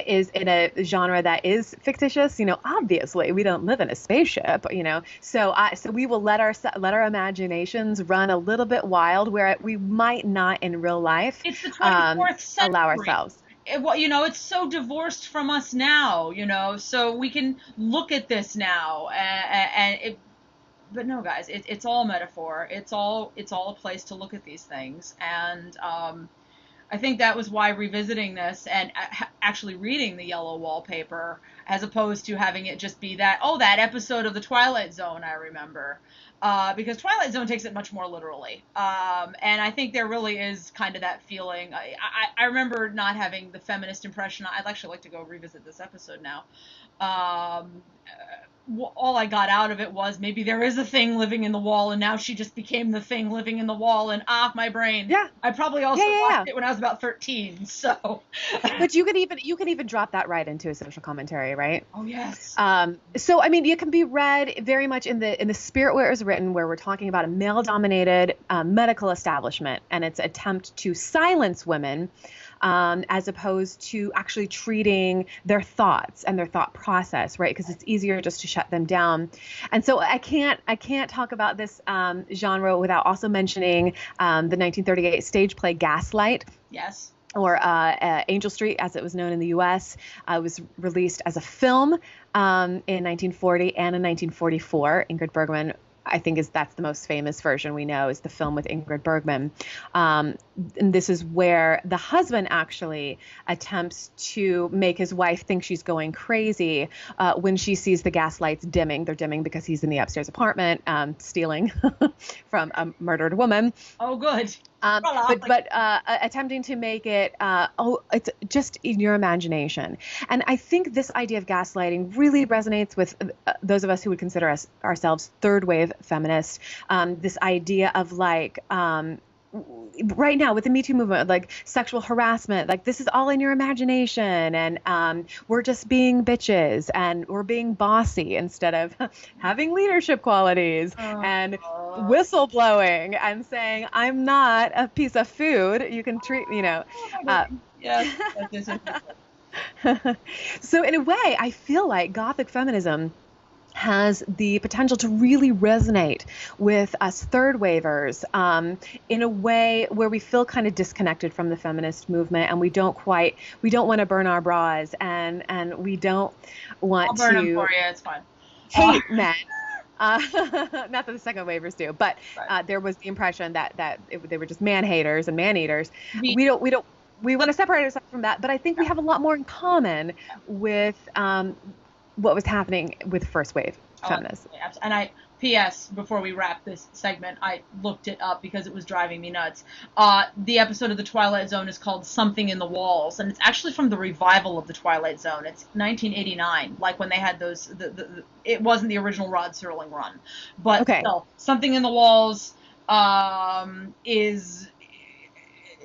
is in a genre that is fictitious. Obviously we don't live in a spaceship, so we will let our imaginations run a little bit wild where we might not in real life It's the 24th allow century. ourselves. It's so divorced from us now, so we can look at this now, but no, guys, it's all metaphor. It's all a place to look at these things, and I think that was why revisiting this and actually reading the yellow wallpaper, as opposed to having it just be that episode of the Twilight Zone I remember. Because Twilight Zone takes it much more literally. And I think there really is kind of that feeling. I remember not having the feminist impression. I'd actually like to go revisit this episode now. All I got out of it was maybe there is a thing living in the wall, and now she just became the thing living in the wall, and my brain. Yeah. I probably Yeah, also yeah, watched yeah. it when I was about 13, so. But you could even drop that right into a social commentary, right? Oh, yes. So I mean, it can be read very much in the spirit where it was written, where we're talking about a male-dominated medical establishment and its attempt to silence women, as opposed to actually treating their thoughts and their thought process, right? Because it's easier just to shut them down. And so I can't talk about this genre without also mentioning the 1938 stage play Gaslight. Yes. Or Angel Street, as it was known in the U.S. Was released as a film in 1940 and in 1944. Ingrid Bergman, I think, that's the most famous version we know, is the film with Ingrid Bergman. And this is where the husband actually attempts to make his wife think she's going crazy when she sees the gas lights dimming. They're dimming because he's in the upstairs apartment stealing from a murdered woman. Oh, good. But attempting to make it, it's just in your imagination. And I think this idea of gaslighting really resonates with those of us who would consider ourselves third wave feminists. This idea of right now with the Me Too movement, like sexual harassment, like this is all in your imagination, and we're just being bitches and we're being bossy instead of having leadership qualities and whistleblowing and saying, I'm not a piece of food. You can treat, Yes. Yes, yes, yes. So in a way, I feel like Gothic feminism has the potential to really resonate with us third wavers in a way where we feel kind of disconnected from the feminist movement, and we don't want to burn our bras, and we don't want I'll burn them for to you. It's fine. hate men. Not that the second wavers do, but Right. there was the impression that they were just man haters and man eaters. The- We want to separate ourselves from that, but I think we have a lot more in common with what was happening with first wave feminists. And P.S. Before we wrap this segment, I looked it up because it was driving me nuts. The episode of The Twilight Zone is called Something in the Walls, and it's actually from the revival of The Twilight Zone. It's 1989, like when they had those. It wasn't the original Rod Serling run, but still, Something in the Walls is.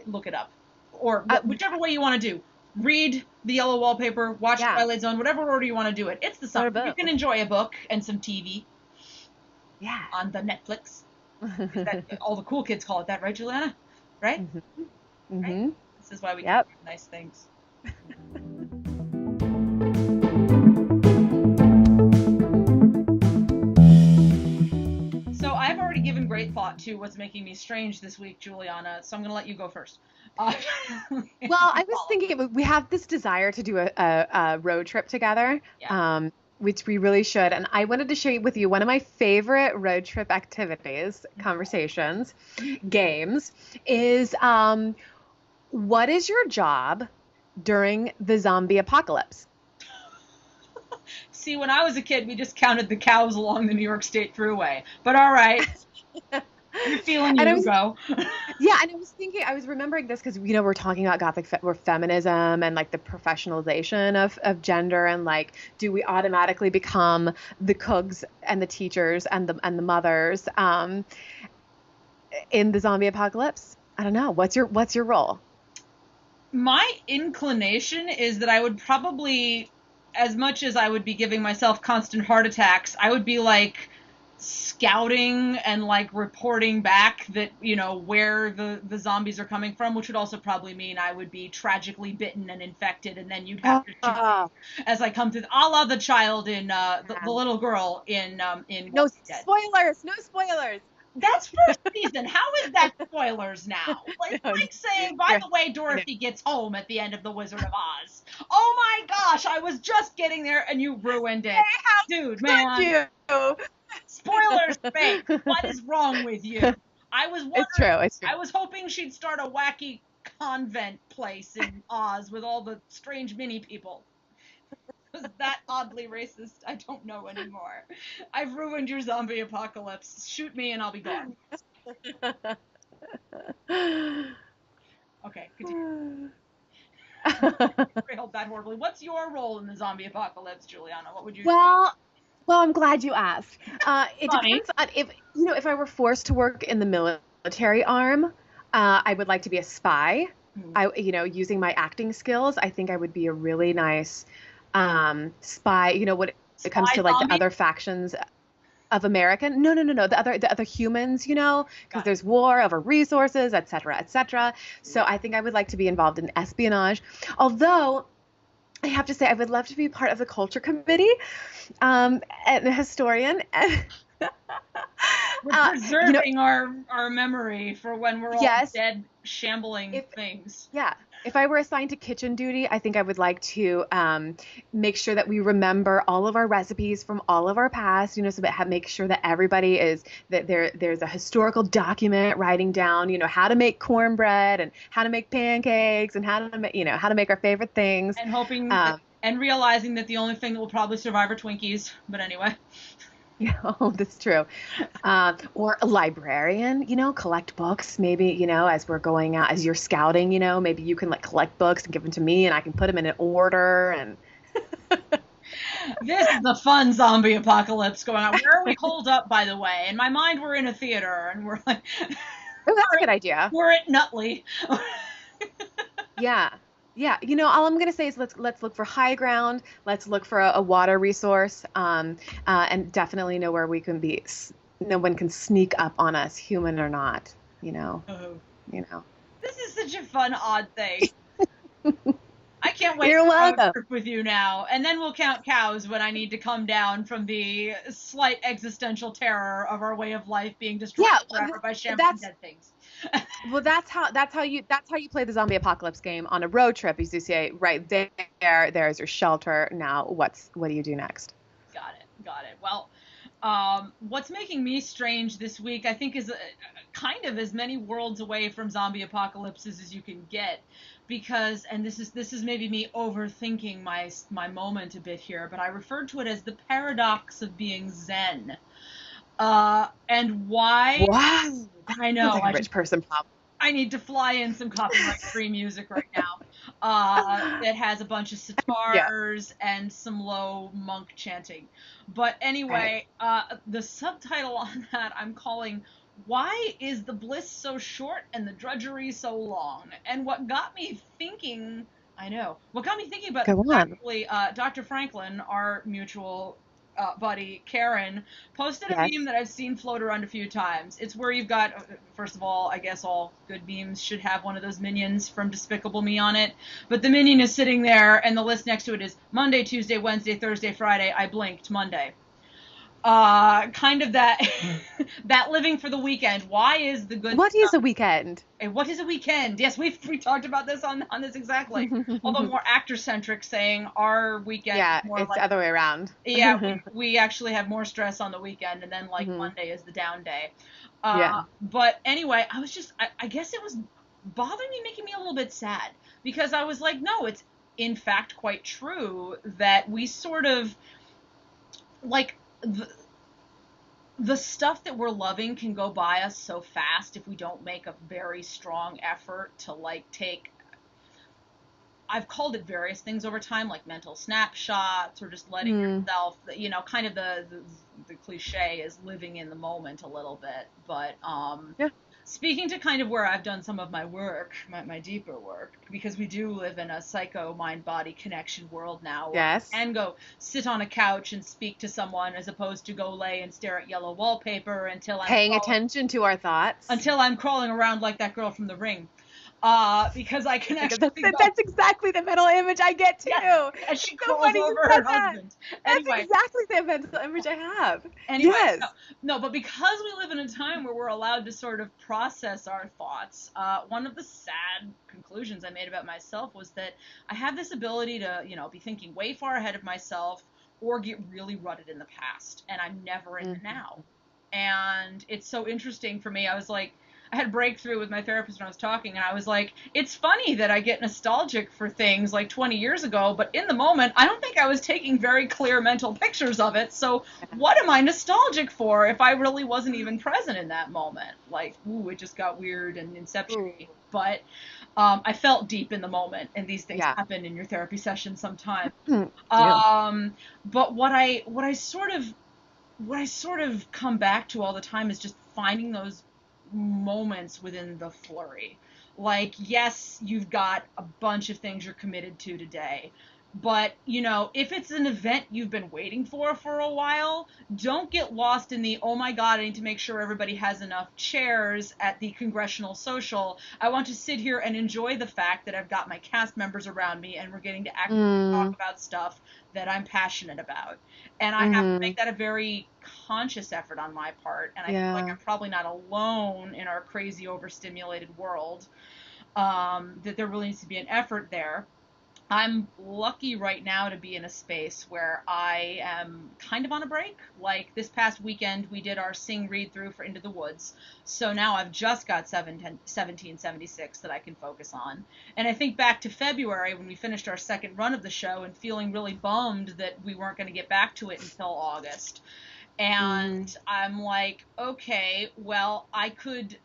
Look it up, or whichever way you want to do. Read the Yellow Wallpaper, watch Twilight Zone, whatever order you want to do it. It's the something. You can enjoy a book and some TV. Yeah. On the Netflix. All the cool kids call it that, right, Juliana? Right? Mm-hmm. Right? Mm-hmm. This is why we do nice things. So I've already given great thought to what's making me strange this week, Juliana, so I'm going to let you go first. Well, I was thinking we have this desire to do a road trip together. Yeah. Which we really should. And I wanted to share with you one of my favorite road trip activities, conversations, games, is what is your job during the zombie apocalypse? See, when I was a kid, we just counted the cows along the New York State Thruway. But all right. You're feeling you go. Yeah, and I was remembering this because, we're talking about Gothic feminism and like the professionalization of gender, and like, do we automatically become the cooks and the teachers and the mothers in the zombie apocalypse? I don't know. What's your role? My inclination is that I would probably, as much as I would be giving myself constant heart attacks, I would be like scouting and like reporting back that where the zombies are coming from, which would also probably mean I would be tragically bitten and infected, and then you'd have to shoot me as I come through, a la the child in the little girl in No spoilers. No spoilers. That's first season. How is that spoilers now? It's like saying, by the way, Dorothy gets home at the end of The Wizard of Oz. Oh my gosh, I was just getting there and you ruined it. Dude, man. Spoilers fake. What is wrong with you? I was wondering, it's true. I was hoping she'd start a wacky convent place in Oz with all the strange mini people. Was that oddly racist? I don't know anymore. I've ruined your zombie apocalypse. Shoot me and I'll be gone. Okay, continue. Failed that horribly. What's your role in the zombie apocalypse, Juliana? What would you do? Well, I'm glad you asked. It depends on if I were forced to work in the military arm, I would like to be a spy. Using my acting skills, I think I would be a really nice spy. When it comes to like the other factions of American. No. The other humans, because there's war over resources, et cetera. So I think I would like to be involved in espionage. Although I have to say, I would love to be part of the culture committee, and a historian. We're preserving our memory for when we're all dead, shambling things. Yeah. If I were assigned to kitchen duty, I think I would like to make sure that we remember all of our recipes from all of our past, so that make sure that everybody there's a historical document writing down, how to make cornbread and how to make pancakes and how to make our favorite things. And hoping and realizing that the only thing that will probably survive are Twinkies. But anyway. Yeah, that's true. Or a librarian, collect books. Maybe, as we're going out, as you're scouting, maybe you can collect books and give them to me, and I can put them in an order. And this is the fun zombie apocalypse going on. Where are we holed up, by the way? In my mind, we're in a theater, and we're like, oh, that's a good idea. We're at Nutley. Yeah. Yeah, all I'm gonna say is let's look for high ground. Let's look for a water resource, and definitely know where we can be. No one can sneak up on us, human or not. This is such a fun, odd thing. I can't wait You're for a road welcome. trip with you now. And then we'll count cows when I need to come down from the slight existential terror of our way of life being destroyed Yeah, forever by shambling that's dead things. well, that's how you play the zombie apocalypse game on a road trip. Is you say, right there's your shelter. Now, what do you do next? Got it. Got it. Well, what's making me strange this week, I think, is kind of as many worlds away from zombie apocalypses as you can get, because, and this is maybe me overthinking my moment a bit here, but I referred to it as the paradox of being Zen. And why? Wow, that I sounds know like a rich person problem. I need to fly in some copyright-free music right now that has a bunch of Yeah. sitars and some low monk chanting. But Right. anyway, the subtitle on that I'm calling "Why is the bliss so short and the drudgery so long?" And what got me thinking, I know, what got me thinking about this Go is on. actually Dr. Franklin, our mutual buddy Karen, posted a meme Yes. that I've seen float around a few times. It's where you've got, first of all, I guess all good memes should have one of those minions from Despicable Me on it. But the minion is sitting there, and the list next to it is Monday, Tuesday, Wednesday, Thursday, Friday. I blinked Monday. Kind of that that living for the weekend. Why is the good What is stuff? a weekend? And what is a weekend? Yes, we talked about this on this exactly. Although more actor centric, saying our weekend is Yeah, more it's the like, other way around. yeah, we actually have more stress on the weekend, and then like Hmm. Monday is the down day. Yeah. But anyway, I guess it was bothering me, making me a little bit sad, because I was like, no, it's in fact quite true that we sort of like the stuff that we're loving can go by us so fast if we don't make a very strong effort to like take, I've called it various things over time, like mental snapshots or just letting Mm. yourself, kind of the cliche is living in the moment a little bit. But Yeah. speaking to kind of where I've done some of my work, my deeper work, because we do live in a psycho mind body connection world now, where I Yes. can go sit on a couch and speak to someone as opposed to go lay and stare at yellow wallpaper Paying attention to our thoughts. until I'm crawling around like that girl from The Ring. Because I can Like, that's actually go, that's exactly the mental image I get too. yes, as she It's so crawls funny you over said her that. husband. That's Anyway, exactly the mental image I have. anyway, Yes. no, but because we live in a time where we're allowed to sort of process our thoughts, one of the sad conclusions I made about myself was that I have this ability to, be thinking way far ahead of myself or get really rutted in the past, and I'm never in the now. Mhm. And it's so interesting for me. I was like, I had a breakthrough with my therapist when I was talking, and I was like, it's funny that I get nostalgic for things like 20 years ago, but in the moment, I don't think I was taking very clear mental pictures of it. So, what am I nostalgic for if I really wasn't even present in that moment? Like, ooh, it just got weird and inception. Ooh. But I felt deep in the moment, and these things Yeah. happen in your therapy session sometimes. Do. But what I sort of come back to all the time is just finding those moments within the flurry. Like, yes, you've got a bunch of things you're committed to today, but if it's an event you've been waiting for a while, don't get lost in the, oh my god, I need to make sure everybody has enough chairs at the congressional social. I want to sit here and enjoy the fact that I've got my cast members around me and we're getting to actively talk Mm. about stuff that I'm passionate about. And I have to Mhm. make that a very conscious effort on my part. And I feel like Yeah. I'm probably not alone in our crazy overstimulated world. That there really needs to be an effort there. I'm lucky right now to be in a space where I am kind of on a break. Like this past weekend, we did our sing read through for Into the Woods. So now I've just got 1776 that I can focus on. And I think back to February when we finished our second run of the show and feeling really bummed that we weren't going to get back to it until August. Mm. And I'm like, okay, well, I could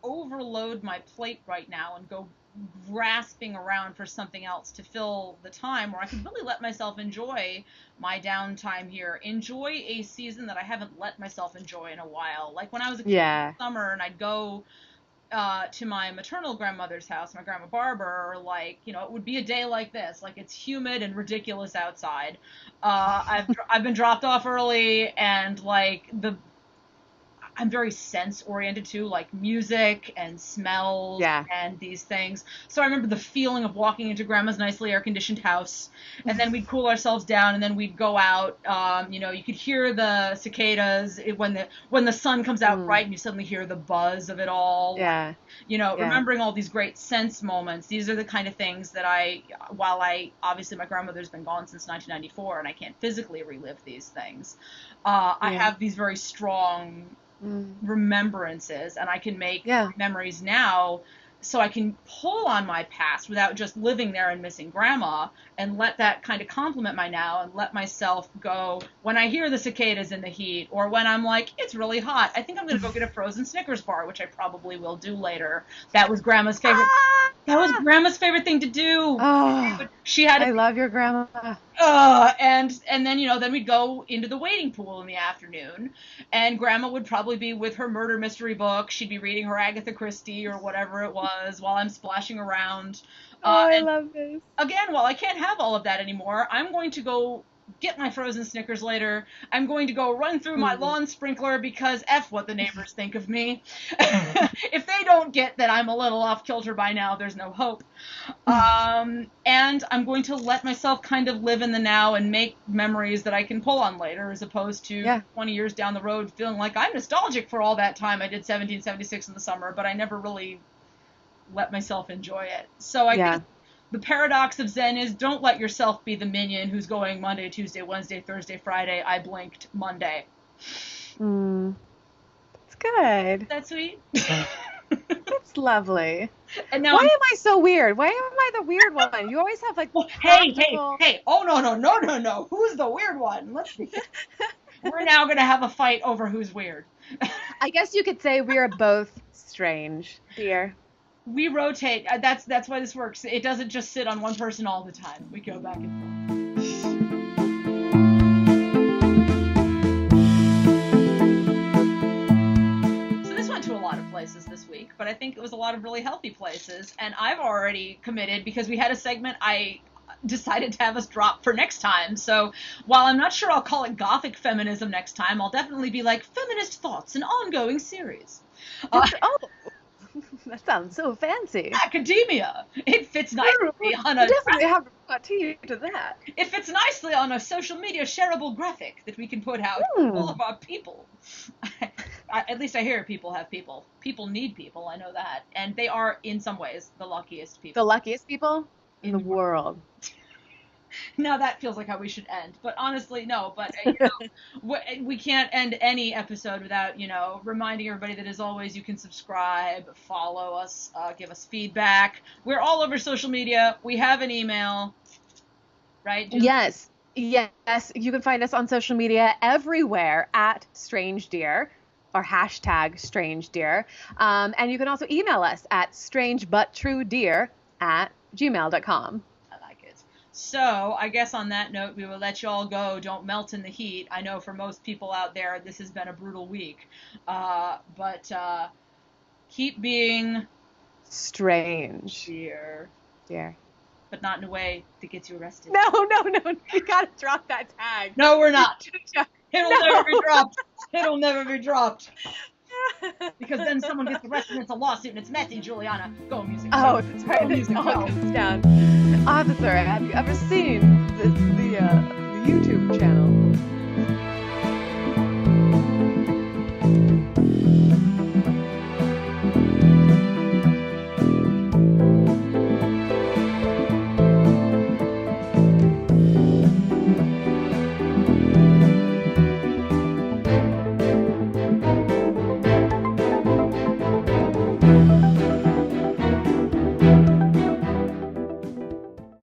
overload my plate right now and go grasping around for something else to fill the time, or I could really let myself enjoy my downtime here, enjoy a season that I haven't let myself enjoy in a while. Like when I was a kid in Yeah. the summer and I'd go to my maternal grandmother's house, my grandma Barbara, or like, it would be a day like this, like it's humid and ridiculous outside. I've been dropped off early, and like I'm very sense oriented too, like music and smells and these things. So I remember the feeling of walking into grandma's nicely air conditioned house, and then we'd cool ourselves down, and then we'd go out. You could hear the cicadas when the sun comes out bright, and you suddenly hear the buzz of it all. Yeah. Remembering all these great sense moments. These are the kind of things that while obviously my grandmother's been gone since 1994, and I can't physically relive these things. I have these very strong remembrances, and I can make memories now, so I can pull on my past without just living there and missing grandma, and let that kind of complement my now, and let myself go when I hear the cicadas in the heat, or when I'm like, it's really hot, I think I'm going to go get a frozen Snickers bar, which I probably will do later. That was grandma's favorite. That was grandma's favorite thing to do. Oh, I love your grandma. And then, then we'd go into the wading pool in the afternoon, and grandma would probably be with her murder mystery book. She'd be reading her Agatha Christie or whatever it was while I'm splashing around. I love this. Again, while I can't have all of that anymore, I'm going to go get my frozen Snickers later. I'm going to go run through my lawn sprinkler, because F what the neighbors think of me. If they don't get that I'm a little off kilter by now, there's no hope. And I'm going to let myself kind of live in the now and make memories that I can pull on later, as opposed to 20 years down the road feeling like I'm nostalgic for all that time I did 1776 in the summer, but I never really let myself enjoy it. So I guess the paradox of Zen is, don't let yourself be the minion who's going Monday, Tuesday, Wednesday, Thursday, Friday. I blinked Monday. That's good. That's sweet. That's lovely. And now why am I so weird? Why am I the weird one? You always have like. Hey! Oh no! Who's the weird one? Let's see. We're now gonna have a fight over who's weird. I guess you could say we are both strange, dear. We rotate. That's why this works. It doesn't just sit on one person all the time. We go back and forth. So this went to a lot of places this week, but I think it was a lot of really healthy places. And I've already committed, because we had a segment I decided to have us drop for next time. So while I'm not sure I'll call it Gothic Feminism next time, I'll definitely be like Feminist Thoughts, an ongoing series. That sounds so fancy. Academia. It fits nicely on a. Definitely have to cut to that. It fits nicely on a social media shareable graphic that we can put out to all of our people. At least I hear people have people. People need people. I know that, and they are in some ways the luckiest people. The luckiest people in the world. Now that feels like how we should end, but honestly, no. But we can't end any episode without reminding everybody that, as always, you can subscribe, follow us, give us feedback. We're all over social media. We have an email, right? Julie? Yes. You can find us on social media everywhere at Strange Dear, or hashtag Strange Dear, and you can also email us at strangebutTrueDear@gmail.com. So I guess on that note, we will let you all go. Don't melt in the heat. I know for most people out there, this has been a brutal week. But keep being strange. Dear. But not in a way that gets you arrested. No. You gotta drop that tag. No, we're not. Never be dropped. It'll never be dropped. Because then someone gets arrested and it's a lawsuit and it's messy, Juliana. Go music. Oh, that's right. Music. All comes down. Officer, have you ever seen the YouTube